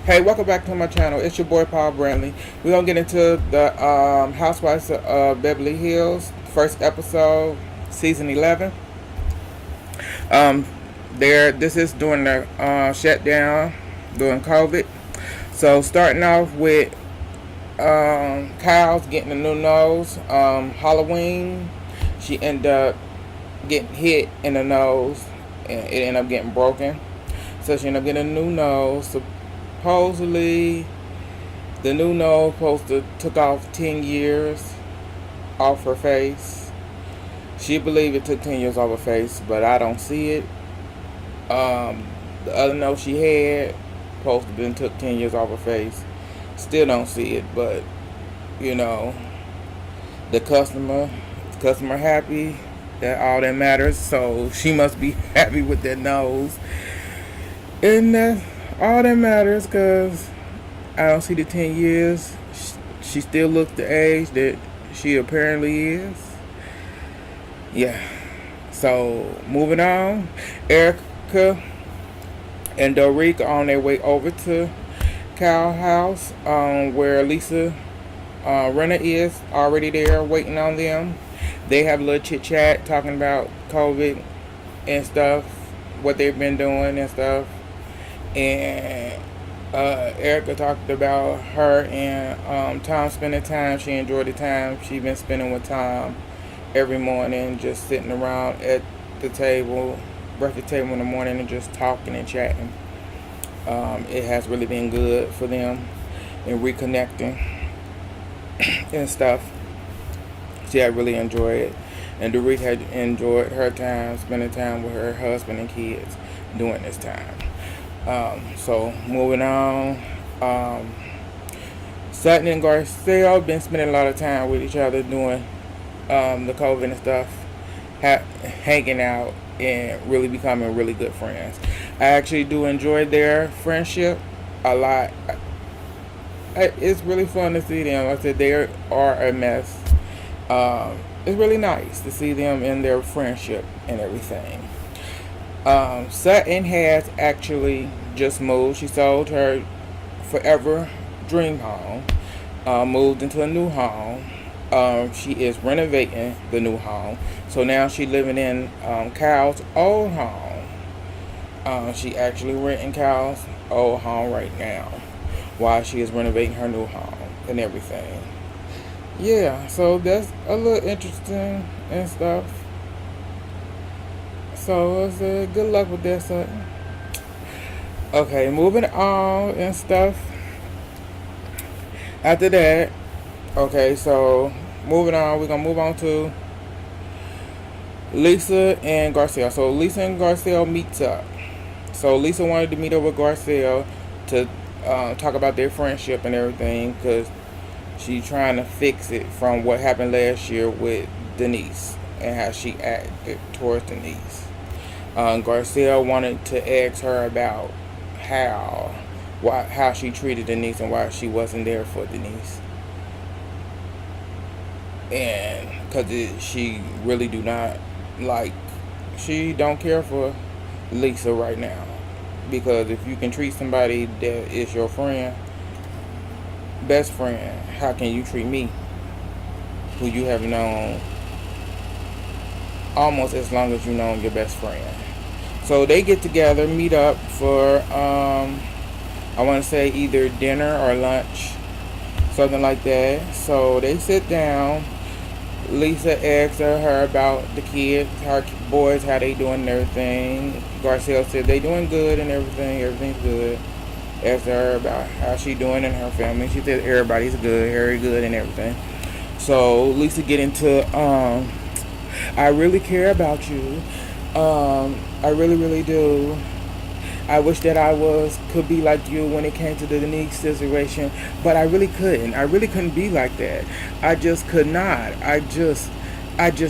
Hey, welcome back to my channel. It's your boy Paul Brantley. We're gonna get into the Housewives of Beverly Hills, first episode, season 11. Um, this is during the shutdown during COVID. So starting off with Kyle's getting a new nose. Halloween, she ended up getting hit in the nose, and it ended up getting broken. So she ended up getting a new nose. Supposedly, the new nose supposed to took off 10 years off her face. She believed it took 10 years off her face, but I don't see it. The other nose she had supposed to been took 10 years off her face. Still don't see it, but you know, the customer happy. That all that matters. So she must be happy with that nose, and that's all that matters. Cause I don't see the 10 years. She still looks the age that she apparently is. Yeah. So moving on, Erica and Doric are on their way over to Kyle's house, where Lisa Renna is already there waiting on them. They have a little chit chat talking about COVID and stuff, what they've been doing and stuff. And Erica talked about her and Tom spending time. She enjoyed the time she's been spending with Tom every morning, just sitting around at the table, breakfast table in the morning, and just talking and chatting. It has really been good for them in reconnecting and stuff. She had really enjoyed it, and Dorit had enjoyed her time spending time with her husband and kids during this time. So moving on, Sutton and Garcelle been spending a lot of time with each other doing the COVID and stuff, hanging out and really becoming really good friends. I actually do enjoy their friendship a lot. It's really fun to see them. Like I said, they are a mess. It's really nice to see them in their friendship and everything. Sutton has actually just moved. She sold her forever dream home, moved into a new home. She is renovating the new home. So now she's living in Kyle's old home. She actually renting Kyle's old home right now while she is renovating her new home and everything. Yeah, so that's a little interesting and stuff. So it's good luck with that, Sutton. Okay, moving on and stuff. After that, okay, so moving on, we're gonna move on to Lisa and Garcelle. So Lisa and Garcelle meets up. So Lisa wanted to meet up with Garcelle to talk about their friendship and everything, because she's trying to fix it from what happened last year with Denise and how she acted towards Denise. Garcelle wanted to ask her about how she treated Denise and why she wasn't there for Denise. And because she really she don't care for Lisa right now. Because if you can treat somebody that is your friend, best friend, how can you treat me, who you have known almost as long as you known your best friend? So they get together, meet up for I want to say either dinner or lunch, something like that. So they sit down. Lisa asks her about the kids, her boys, how they doing and everything. Garcelle said they doing good and everything. Everything's good. Asked her about how she doing and her family. She said everybody's good, very good and everything. So Lisa get into I really care about you. I really, really do. I wish that I could be like you when it came to the Denise situation, but I really couldn't. I really couldn't be like that. I just could not. I just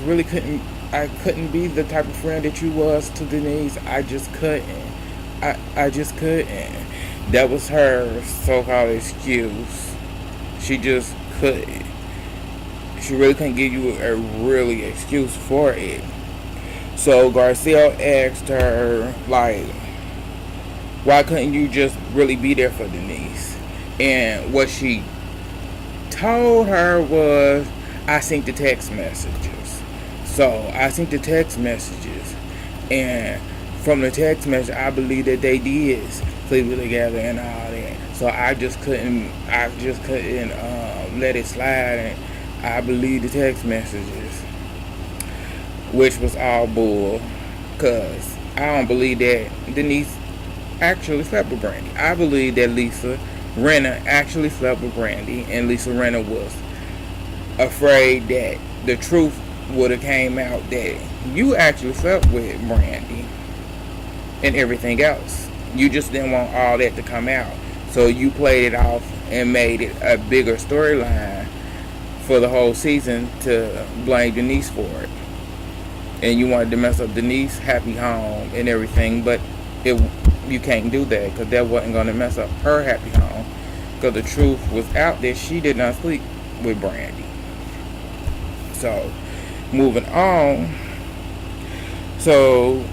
really couldn't. I couldn't be the type of friend that you was to Denise. I just couldn't. I just couldn't. That was her so-called excuse. She just couldn't. She really couldn't give you a really excuse for it. So Garcelle asked her, like, Why couldn't you just really be there for Denise? And what she told her was, I sent the text messages. So I sent the text messages, and from the text message, I believe that they did sleep together and all that. So I just couldn't let it slide, and I believe the text messages, which was all bull, cause I don't believe that Denise actually slept with Brandy. I believe that Lisa Rinna actually slept with Brandy, and Lisa Rinna was afraid that the truth would have came out that you actually slept with Brandy and everything else. You just didn't want all that to come out, so you played it off and made it a bigger storyline for the whole season to blame Denise for it. And you wanted to mess up Denise's happy home and everything, but you can't do that, because that wasn't going to mess up her happy home, because the truth was out there. She did not sleep with Brandy. So moving on, so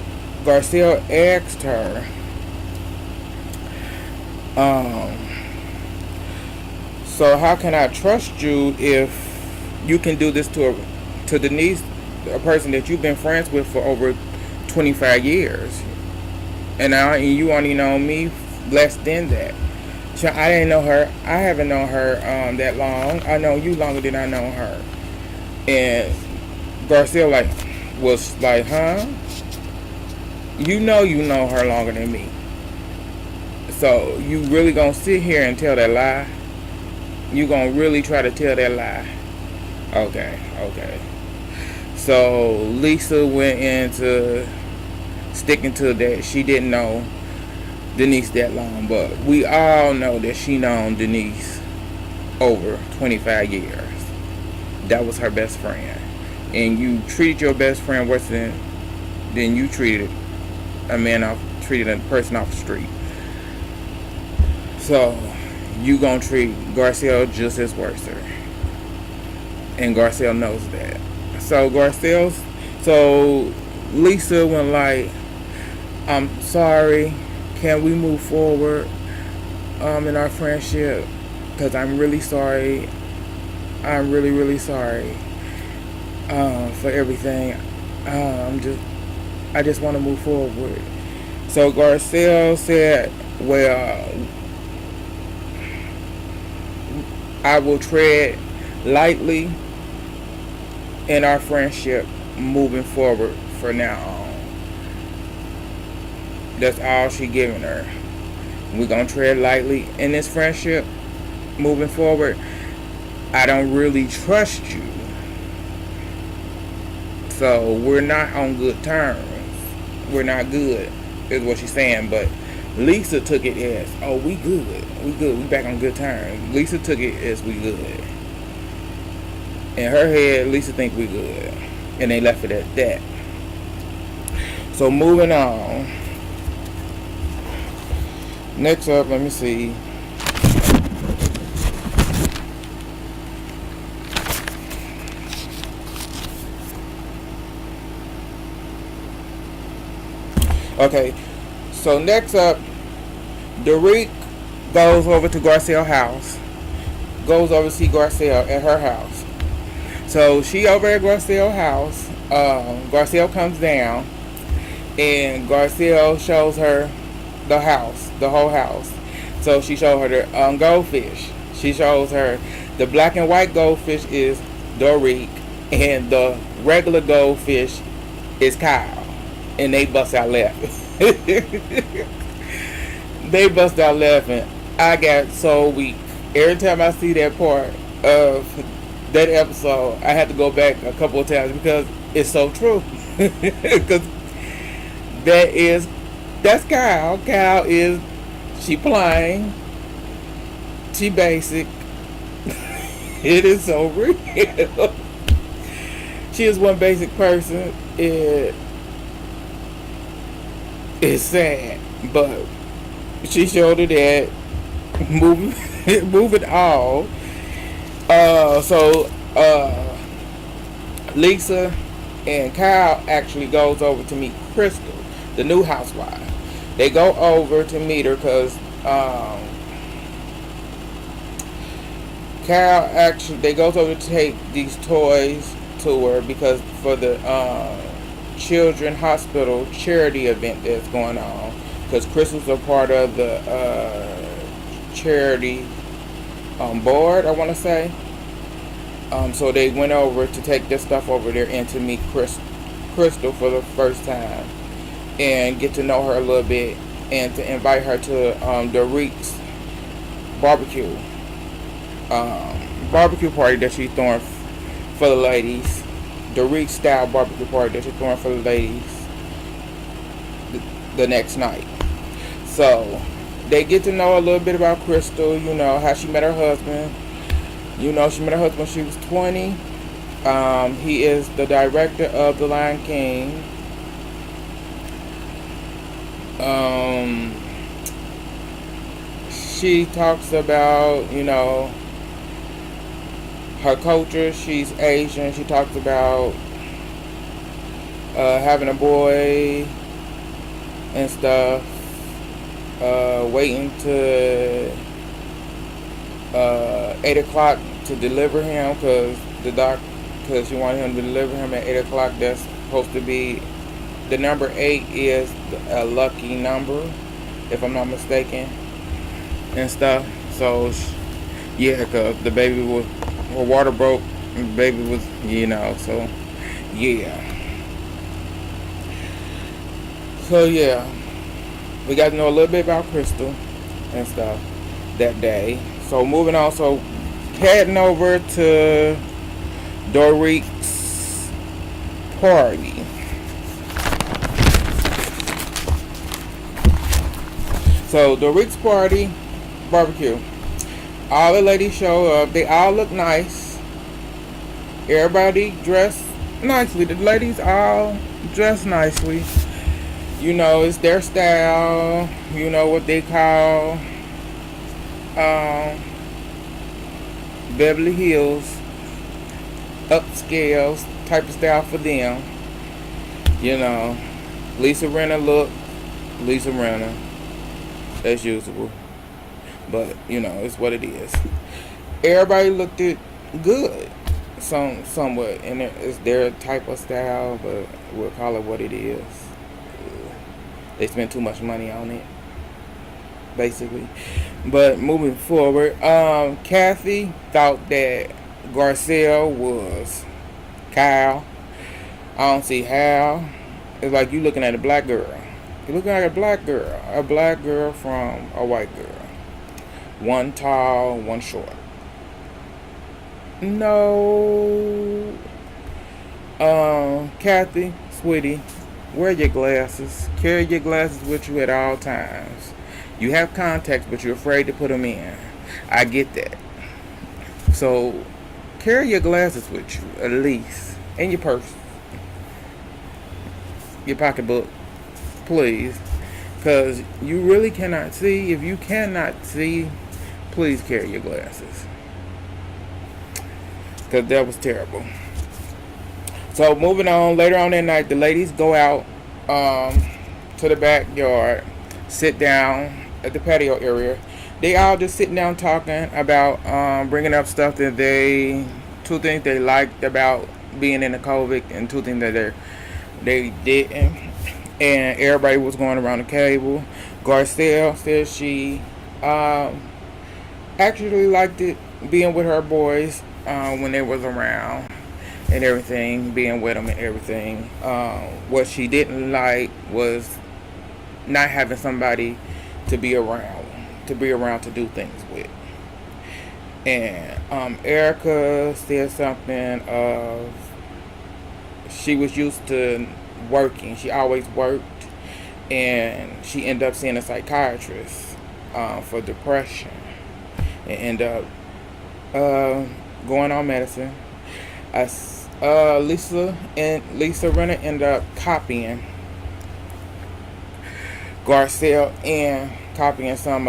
Garcelle asked her, so how can I trust you if you can do this to Denise, a person that you've been friends with for over 25 years, and you only know me less than that. So I didn't know her. I haven't known her that long. I know you longer than I know her. And Garcelle was like, huh? You know her longer than me. So you really gonna sit here and tell that lie? You gonna really try to tell that lie? Okay. So Lisa went into sticking to that she didn't know Denise that long, but we all know that she known Denise over 25 years. That was her best friend, and you treated your best friend worse than you treated treated a person off the street. So you gonna treat Garcelle just as worse, and Garcelle knows that. So Lisa went like, I'm sorry, can we move forward in our friendship? Because I'm really sorry. I'm really, really sorry for everything. I just want to move forward. So Garcelle said, well, I will tread lightly in our friendship moving forward for now on. That's all she giving her. We're going to tread lightly in this friendship moving forward. I don't really trust you. So we're not on good terms. We're not good, is what she's saying. But Lisa took it as, oh, we good. We back on good terms. Lisa took it as we good. In her head, Lisa think we good. And they left it at that. So moving on. Next up, let me see. Okay, so next up, Derek goes over to Garcelle's house. Goes over to see Garcelle at her house. So she over at Garcelle's house. Garcelle comes down, and Garcelle shows her the house, the whole house. So she showed her the goldfish. She shows her the black and white goldfish is Derek, and the regular goldfish is Kyle. And they bust out laughing. They bust out laughing. I got so weak. Every time I see that part of that episode, I had to go back a couple of times because it's so true. Because that's Kyle. Kyle is, she plain, she basic. It is so real. She is one basic person. It's sad, but she showed her that moving on. So Lisa and Kyle actually goes over to meet Crystal, the new housewife. They go over to meet her because Cal actually, they goes over to take these toys to her because for the children hospital charity event that's going on, because Crystal's a part of the charity board, I want to say. So they went over to take this stuff over there and to meet Crystal for the first time and get to know her a little bit and to invite her to Dorique's barbecue barbecue party that she's throwing for the ladies. Dorique style barbecue party that she's throwing for the ladies the next night. So they get to know a little bit about Crystal, you know, how she met her husband. You know, she met her husband when she was 20. He is the director of The Lion King. She talks about, you know, her culture. She's Asian. She talks about having a boy and stuff. Waiting to 8 o'clock to deliver him because she wanted him to deliver him at 8 o'clock. That's supposed to be the number 8 is a lucky number, if I'm not mistaken, and stuff. So yeah, because the baby was, her water broke, and the baby was, you know, so yeah. So yeah, we got to know a little bit about Crystal and stuff that day. So moving on, so heading over to Dorique's party. So Dorique's party barbecue. All the ladies show up. They all look nice. Everybody dressed nicely. The ladies all dressed nicely. You know, it's their style. You know what they call Beverly Hills upscale type of style for them. You know, Lisa Rinna look Lisa Rinna as usual, but you know, it's what it is. Everybody looked it good, somewhat, and it's their type of style, but we'll call it what it is. They spent too much money on it, basically. But moving forward, Kathy thought that Garcelle was Kyle. I don't see how. It's like you looking at a black girl. You're looking at a black girl from a white girl. One tall, one short. No. Kathy, sweetie, wear your glasses. Carry your glasses with you at all times. You have contacts, but you're afraid to put them in. I get that. So, carry your glasses with you, at least. In your purse. Your pocketbook. Please. Because you really cannot see. If you cannot see, please carry your glasses. Because that was terrible. So, moving on. Later on that night, the ladies go out to the backyard. Sit down at the patio area. They all just sitting down talking about bringing up stuff that two things they liked about being in the COVID, and two things that they didn't. And everybody was going around the table. Garcelle said she actually liked it being with her boys when they was around and everything, being with them and everything. What she didn't like was not having somebody to be around to do things with. And Erica said something of she was used to working. She always worked, and she ended up seeing a psychiatrist for depression and ended up going on medicine. Lisa Rinna ended up copying Garcelle and copying some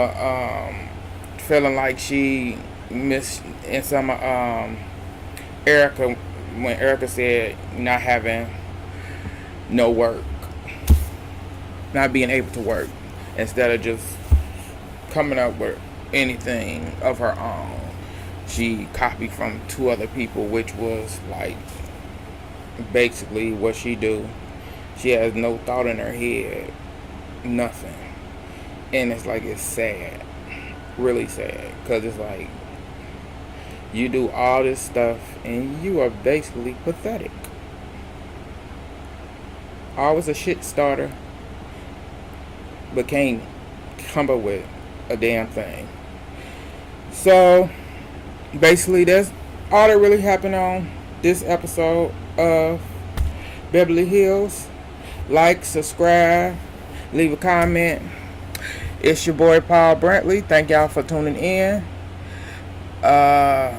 feeling like she missed in some Erica when Erica said not having no work, not being able to work. instead of just coming up with anything of her own. She copied from two other people, which was like basically what she do. She has no thought in her head, nothing, and it's like it's sad, really sad, because it's like you do all this stuff and you are basically pathetic. Always a shit starter, but can't come up with a damn thing. So basically that's all that really happened on this episode of Beverly Hills. Like, subscribe, leave a comment. It's your boy Paul Brantley. Thank y'all for tuning in. I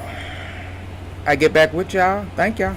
get back with y'all. Thank y'all.